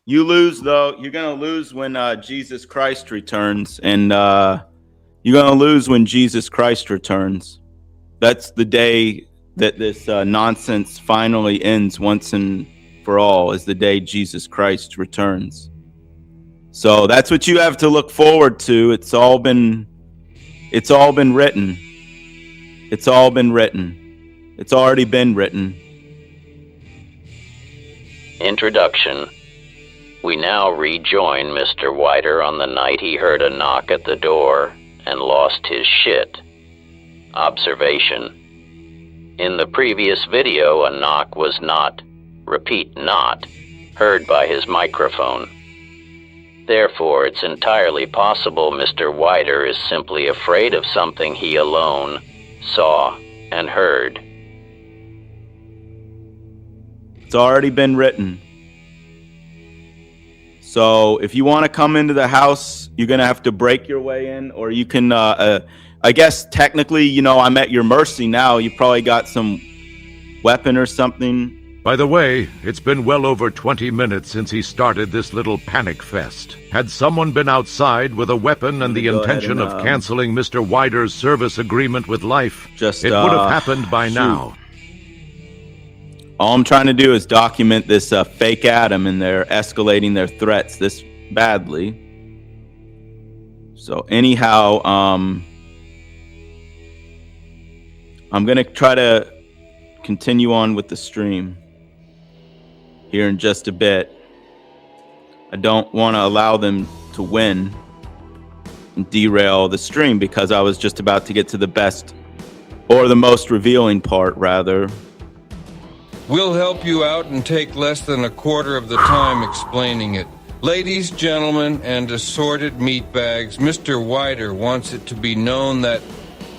You lose, though. You're going to lose when Jesus Christ returns. And you're going to lose when Jesus Christ returns. That's the day that this nonsense finally ends once and for all, is the day Jesus Christ returns. So that's what you have to look forward to. It's all been written. It's all been written. It's already been written. Introduction. We now rejoin Mr. Weider on the night he heard a knock at the door and lost his shit. Observation. In the previous video, a knock was not, repeat not, heard by his microphone. Therefore, it's entirely possible Mr. Weider is simply afraid of something he alone saw and heard. It's already been written. So if you want to come into the house, you're going to have to break your way in, or you can, I guess technically, I'm at your mercy now. You probably got some weapon or something. By the way, it's been well over 20 minutes since he started this little panic fest. Had someone been outside with a weapon and the intention of canceling Mr. Weider's service agreement with life, it would have happened by now. All I'm trying to do is document this fake Adam, and they're escalating their threats this badly. So anyhow, I'm going to try to continue on with the stream here in just a bit. I don't want to allow them to win and derail the stream, because I was just about to get to the best, or the most revealing part, rather. We'll help you out and take less than a quarter of the time explaining it. Ladies, gentlemen, and assorted meatbags, Mr. Weider wants it to be known that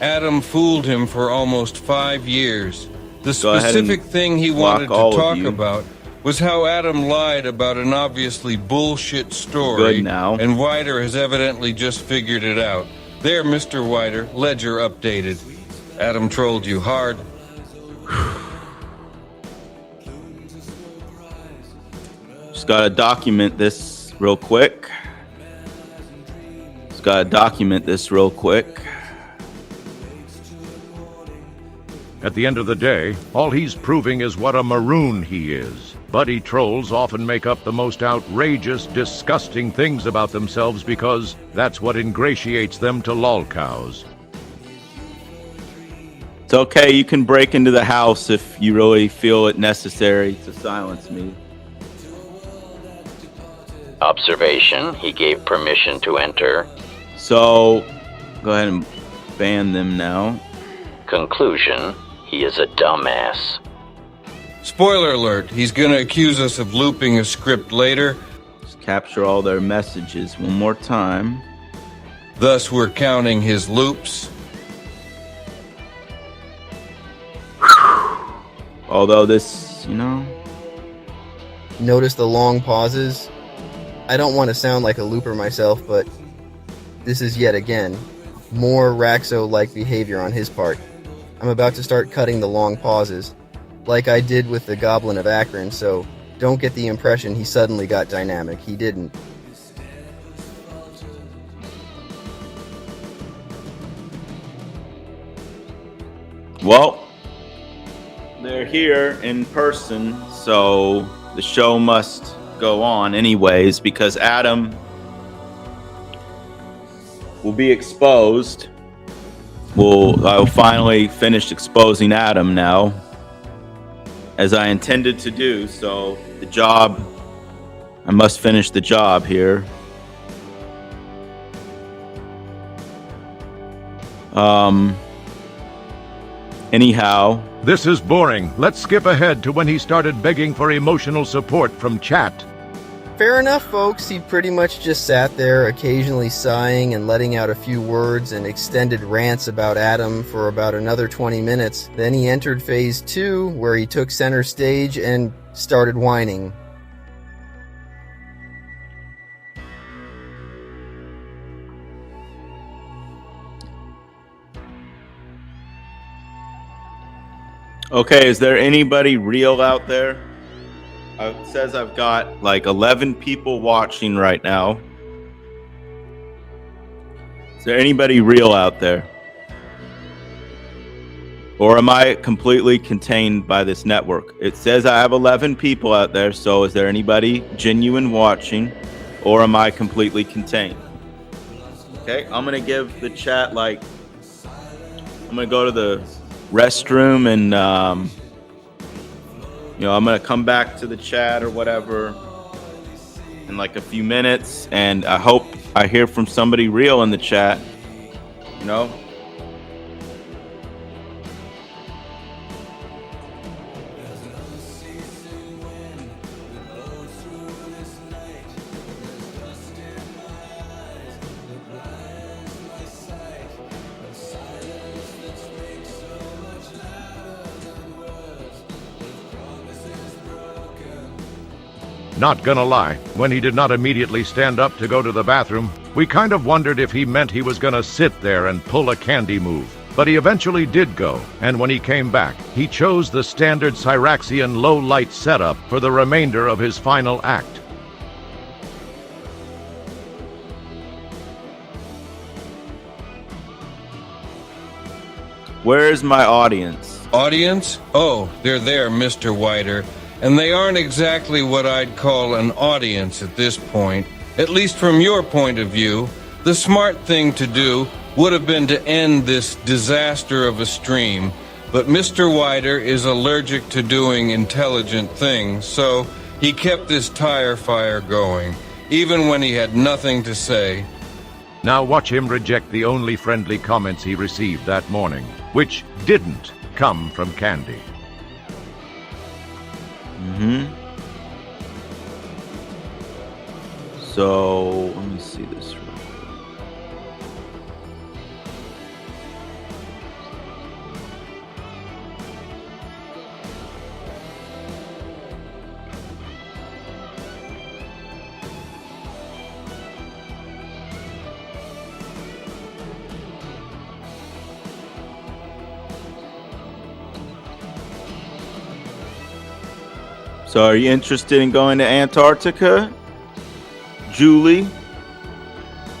Adam fooled him for almost 5 years. The specific thing he wanted to talk about was how Adam lied about an obviously bullshit story, Good now. And Weider has evidently just figured it out. There, Mr. Weider, ledger updated. Adam trolled you hard. Just gotta document this real quick. At the end of the day, all he's proving is what a maroon he is. Buddy trolls often make up the most outrageous, disgusting things about themselves because that's what ingratiates them to lolcows. It's okay, you can break into the house if you really feel it necessary to silence me. Observation. He gave permission to enter. So, go ahead and ban them now. Conclusion. He is a dumbass. Spoiler alert, he's gonna accuse us of looping a script later. Just capture all their messages one more time. Thus, we're counting his loops. Although this, Notice the long pauses? I don't want to sound like a looper myself, but this is yet again more Raxo-like behavior on his part. I'm about to start cutting the long pauses, like I did with the Goblin of Akron, so don't get the impression he suddenly got dynamic. He didn't. Well, they're here in person, so the show must go on anyways, because Adam will be exposed. I'll finally finish exposing Adam now, as I intended to do. So I must finish the job here. Anyhow, this is boring. Let's skip ahead to when he started begging for emotional support from chat. Fair enough, folks. He pretty much just sat there, occasionally sighing and letting out a few words and extended rants about Adam for about another 20 minutes. Then he entered Phase 2, where he took center stage and started whining. Okay, is there anybody real out there? It says I've got like 11 people watching right now. Is there anybody real out there? Or am I completely contained by this network? It says I have 11 people out there, so is there anybody genuine watching? Or am I completely contained? Okay, I'm going to give the chat I'm going to go to the restroom and, I'm going to come back to the chat or whatever in like a few minutes. And I hope I hear from somebody real in the chat, Not gonna lie, when he did not immediately stand up to go to the bathroom, we kind of wondered if he meant he was gonna sit there and pull a candy move. But he eventually did go, and when he came back, he chose the standard Cyraxian low-light setup for the remainder of his final act. Where's my audience? Audience? Oh, they're there, Mr. Weider. And they aren't exactly what I'd call an audience at this point. At least from your point of view, the smart thing to do would have been to end this disaster of a stream. But Mr. Weider is allergic to doing intelligent things, so he kept this tire fire going, even when he had nothing to say. Now watch him reject the only friendly comments he received that morning, which didn't come from Candy. So let me see this real quick. So are you interested in going to Antarctica, Julie?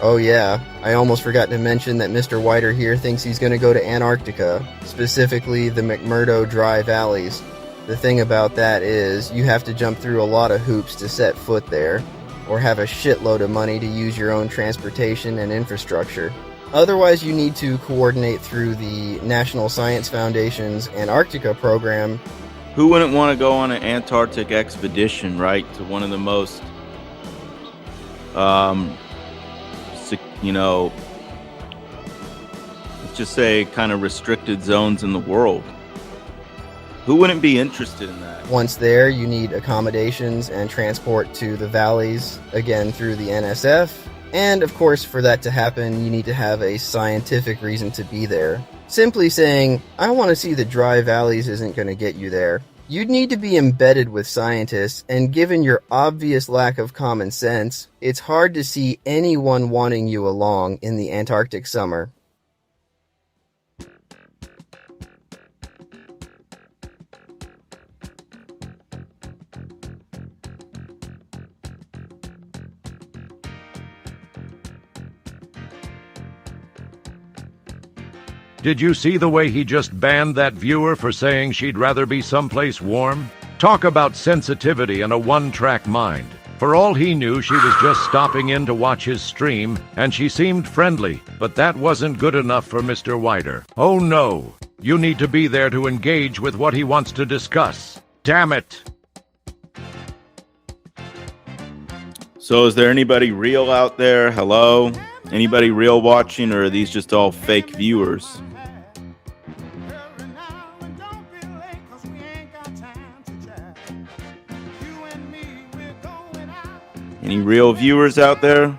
Oh yeah, I almost forgot to mention that Mr. Weider here thinks he's going to go to Antarctica, specifically the McMurdo Dry Valleys. The thing about that is, you have to jump through a lot of hoops to set foot there, or have a shitload of money to use your own transportation and infrastructure. Otherwise, you need to coordinate through the National Science Foundation's Antarctica program. Who wouldn't want to go on an Antarctic expedition, right? To one of the most, let's just say kind of restricted zones in the world. Who wouldn't be interested in that? Once there, you need accommodations and transport to the valleys, again through the NSF. And of course, for that to happen, you need to have a scientific reason to be there. Simply saying, I want to see the dry valleys isn't going to get you there. You'd need to be embedded with scientists, and given your obvious lack of common sense, it's hard to see anyone wanting you along in the Antarctic summer. Did you see the way he just banned that viewer for saying she'd rather be someplace warm? Talk about sensitivity and a one-track mind. For all he knew, she was just stopping in to watch his stream, and she seemed friendly, but that wasn't good enough for Mr. Weider. Oh no, you need to be there to engage with what he wants to discuss. Damn it! So is there anybody real out there? Hello? Anybody real watching, or are these just all fake viewers? Any real viewers out there?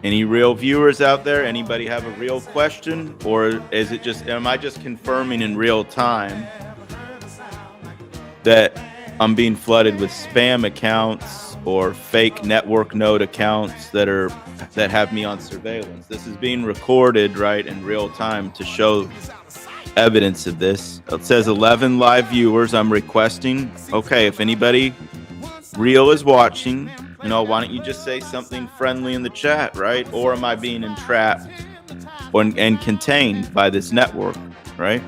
Any real viewers out there? Anybody have a real question? Or is it just, am I just confirming in real time that I'm being flooded with spam accounts or fake network node accounts that have me on surveillance? This is being recorded, right, in real time to show evidence of this. It says 11 live viewers. I'm requesting. Okay, if anybody real is watching, why don't you just say something friendly in the chat, right? Or am I being entrapped and contained by this network, right?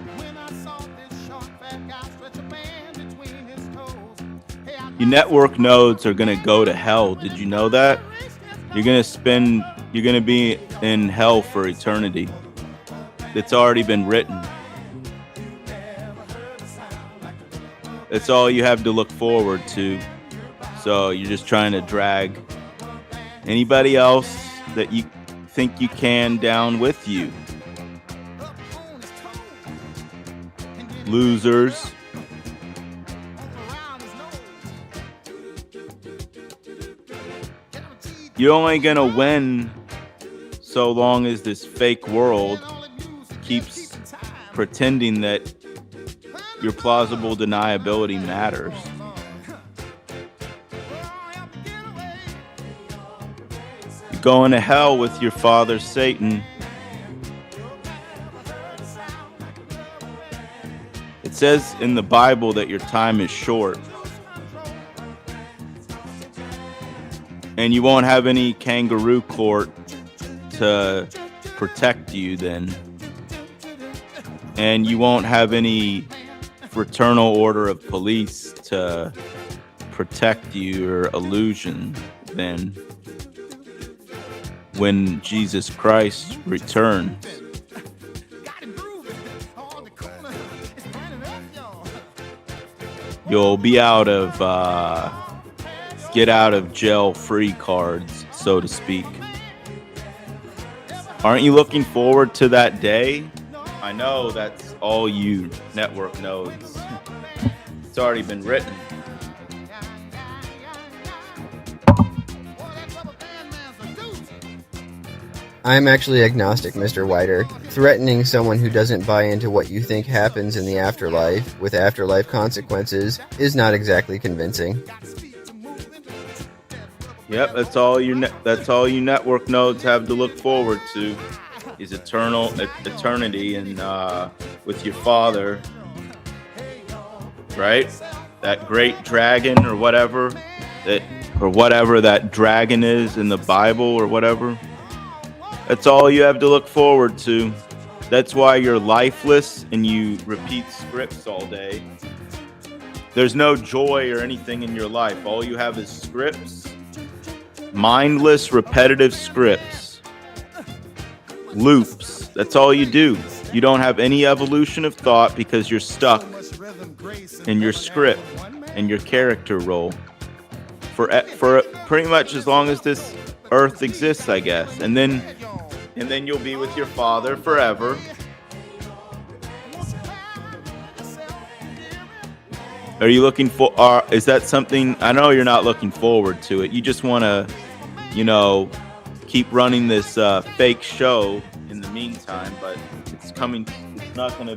Your network nodes are going to go to hell. Did you know that? You're going to be in hell for eternity. It's already been written. It's all you have to look forward to. So you're just trying to drag anybody else that you think you can down with you. Losers. You're only going to win so long as this fake world keeps pretending that your plausible deniability matters. You're going to hell with your father, Satan. It says in the Bible that your time is short. And you won't have any kangaroo court to protect you then. And you won't have any fraternal order of police to protect your illusion then when Jesus Christ returns. You'll be out of get out of jail free cards, so to speak. Aren't you looking forward to that day? I know that's all you network nodes. It's already been written. I'm actually agnostic, Mr. Weider. Threatening someone who doesn't buy into what you think happens in the afterlife with afterlife consequences is not exactly convincing. Yep, that's all you network nodes have to look forward to is eternity and with your father, right? That great dragon or whatever that dragon is in the Bible or whatever. That's all you have to look forward to. That's why you're lifeless and you repeat scripts all day. There's no joy or anything in your life. All you have is scripts. Mindless, repetitive scripts. Loops. That's all you do. You don't have any evolution of thought because you're stuck in your script and your character role for pretty much as long as this earth exists, I guess. And then you'll be with your father forever. Are you looking for, is that something, I know you're not looking forward to it. You just want to, keep running this fake show in the meantime, but it's not going to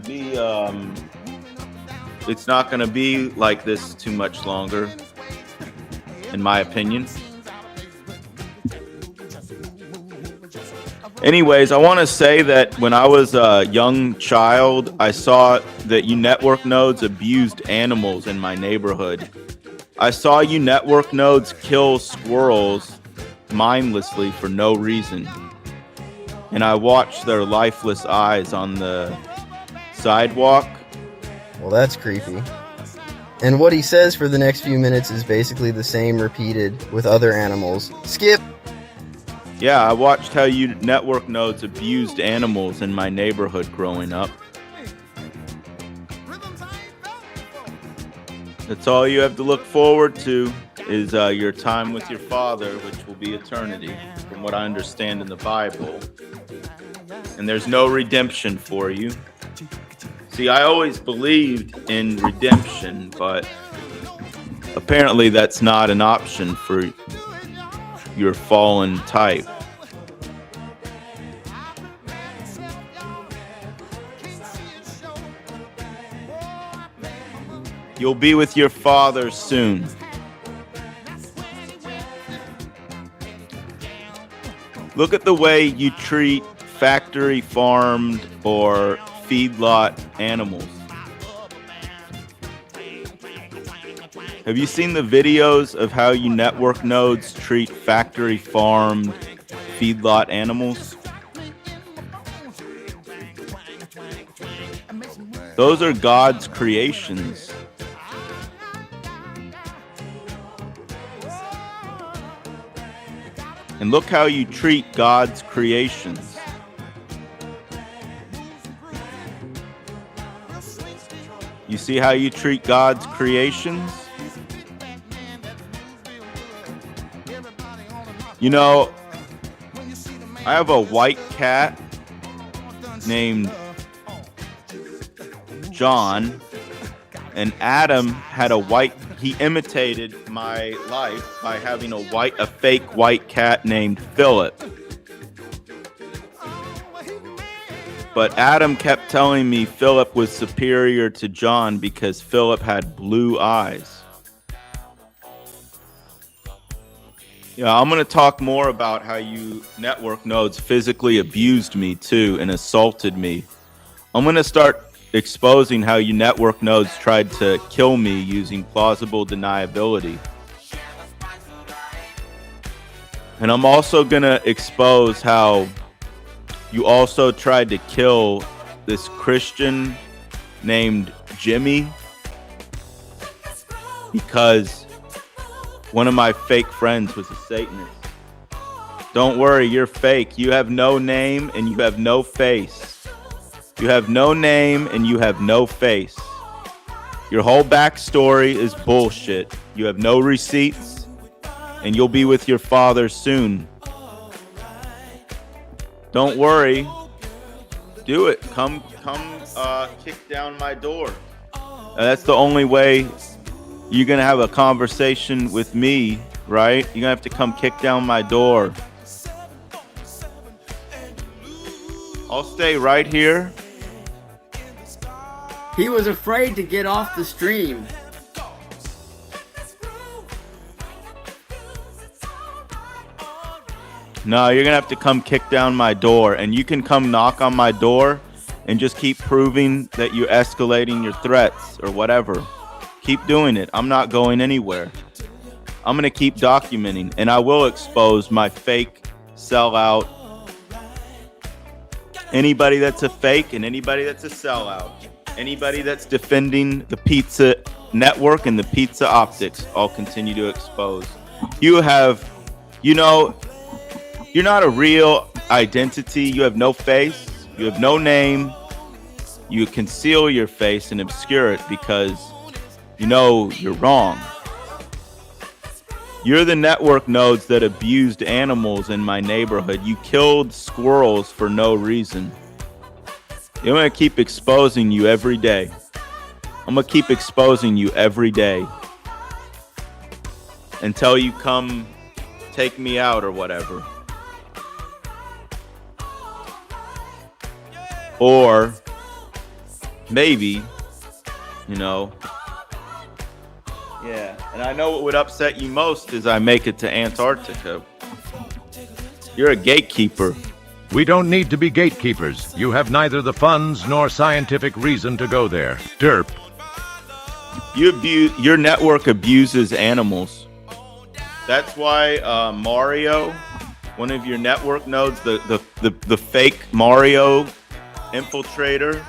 be like this too much longer, in my opinion. Anyways, I want to say that when I was a young child, I saw that you network nodes abused animals in my neighborhood. I saw you network nodes kill squirrels mindlessly for no reason. And I watched their lifeless eyes on the sidewalk. Well, that's creepy. And what he says for the next few minutes is basically the same repeated with other animals. Skip! Yeah, I watched how you network nodes abused animals in my neighborhood growing up. That's all you have to look forward to is your time with your father, which will be eternity, from what I understand in the Bible. And there's no redemption for you. See, I always believed in redemption, but apparently that's not an option for your fallen type. You'll be with your father soon. Look at the way you treat factory farmed or feedlot animals. Have you seen the videos of how you network nodes treat factory farmed feedlot animals? Those are God's creations. And look how you treat God's creations. You see how you treat God's creations? You know, I have a white cat named John, and Adam had he imitated my life by having a fake white cat named Philip. But Adam kept telling me Philip was superior to John because Philip had blue eyes. Yeah, I'm going to talk more about how you network nodes physically abused me too and assaulted me. I'm going to start exposing how you network nodes tried to kill me using plausible deniability. And I'm also going to expose how you also tried to kill this Christian named Jimmy because one of my fake friends was a Satanist. Don't worry, you're fake. You have no name and you have no face. You have no name and you have no face. Your whole backstory is bullshit. You have no receipts and you'll be with your father soon. Don't worry. Do it. Come kick down my door. That's the only way you're going to have a conversation with me, right? You're going to have to come kick down my door. I'll stay right here. He was afraid to get off the stream. No, you're going to have to come kick down my door, and you can come knock on my door and just keep proving that you're escalating your threats or whatever. Keep doing it. I'm not going anywhere. I'm going to keep documenting, and I will expose my fake sellout. Anybody that's a fake and anybody that's a sellout. Anybody that's defending the pizza network and the pizza optics, I'll continue to expose. You're not a real identity. You have no face. You have no name. You conceal your face and obscure it because you know you're wrong. You're the network nodes that abused animals in my neighborhood. You killed squirrels for no reason. I'm going to keep exposing you every day. I'm going to keep exposing you every day until you come take me out or whatever. Or maybe, yeah. And I know what would upset you most is I make it to Antarctica. You're a gatekeeper. We don't need to be gatekeepers. You have neither the funds nor scientific reason to go there. Derp. Your network abuses animals. That's why Mario, one of your network nodes, the fake Mario infiltrator,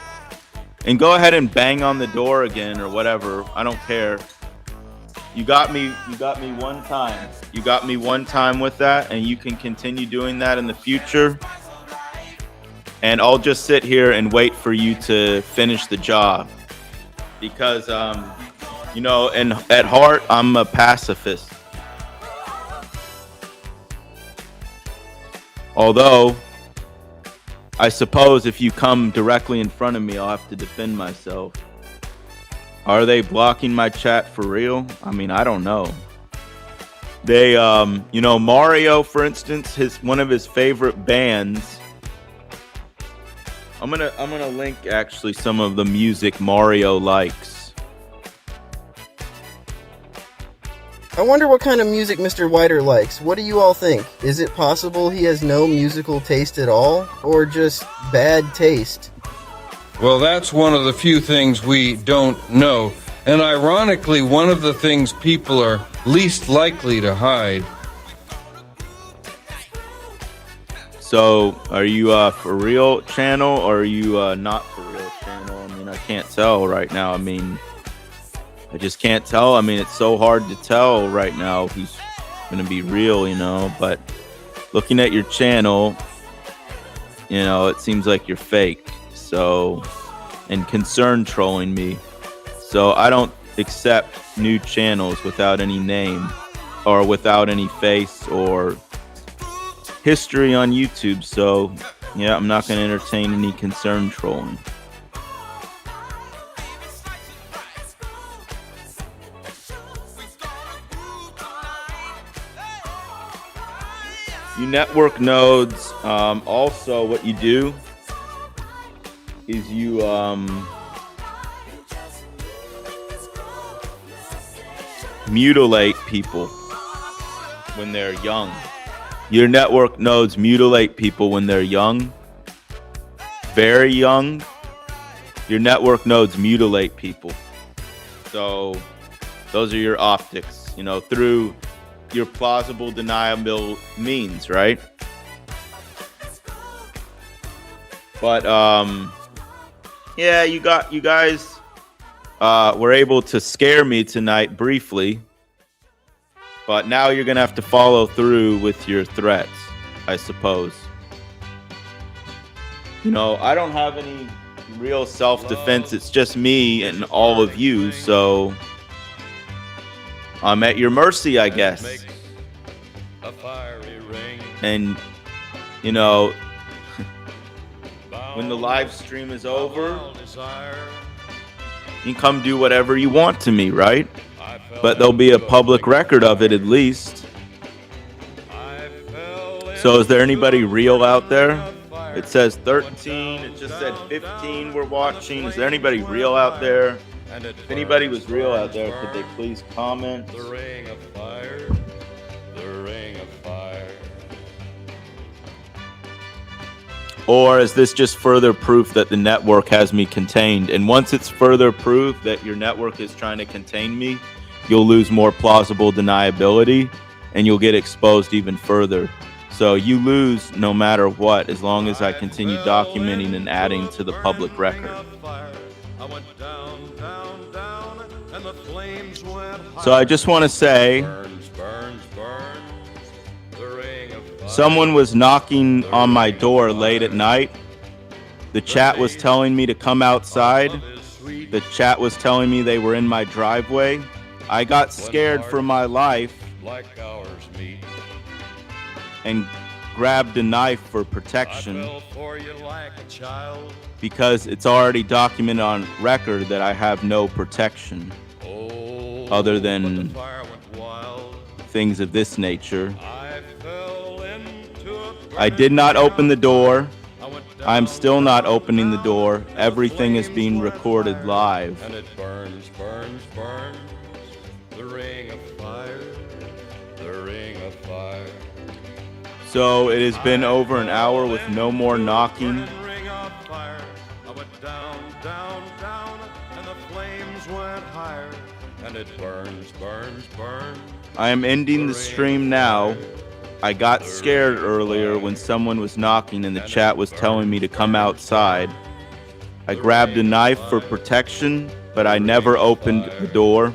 and go ahead and bang on the door again or whatever. I don't care. You got me one time. You got me one time with that, and you can continue doing that in the future. And I'll just sit here and wait for you to finish the job. Because and at heart I'm a pacifist. Although I suppose if you come directly in front of me, I'll have to defend myself. Are they blocking my chat for real? I mean, I don't know. They, Mario, for instance, one of his favorite bands. I'm gonna link actually some of the music Mario likes. I wonder what kind of music Mr. Weider likes. What do you all think? Is it possible he has no musical taste at all? Or just bad taste? Well, that's one of the few things we don't know. And ironically, one of the things people are least likely to hide. So, are you for real channel or are you not for real channel? I mean, I can't tell right now. I mean, I just can't tell. I mean, it's so hard to tell right now who's going to be real, you know. But looking at your channel, you know, it seems like you're fake. So, and concern trolling me. So I don't accept new channels without any name or without any face or history on YouTube. So yeah, I'm not going to entertain any concern trolling. You network nodes. Also, what you do is you mutilate people when they're young. Your network nodes mutilate people when they're young, very young. Your network nodes mutilate people. So those are your optics, you know, through your plausible deniable means, right? But yeah, you guys were able to scare me tonight briefly, but now you're gonna have to follow through with your threats, I suppose. You know, I don't have any real self-defense. It's just me and all of you, so I'm at your mercy, I guess. And, you know, when the live stream is over, you can come do whatever you want to me, right? But there'll be a public record of it at least. So is there anybody real out there? It says 13, it just said 15 we're watching. Is there anybody real out there? If anybody was real out there, could they please comment? The ring of fire, the ring of fire. Or is this just further proof that the network has me contained? And once it's further proof that your network is trying to contain me, you'll lose more plausible deniability and you'll get exposed even further. So you lose no matter what, as long as I continue documenting and adding to the public record. So I just want to say, someone was knocking on my door late at night. The chat was telling me to come outside. The chat was telling me they were in my driveway. I got scared for my life and grabbed a knife for protection because it's already documented on record that I have no protection other than things of this nature. I did not open the door. I'm still not opening the door. Everything is being recorded live. And it burns, burns, burns. The ring of fire, the ring of fire. So it has been over an hour with no more knocking. Ring of fire. I went down, down, down, and the flames went higher. And it burns, burns, burns. I am ending the stream now. I got scared earlier when someone was knocking and the chat was telling me to come outside. I grabbed a knife for protection, but I never opened the door.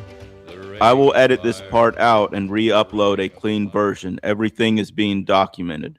I will edit this part out and re-upload a clean version. Everything is being documented.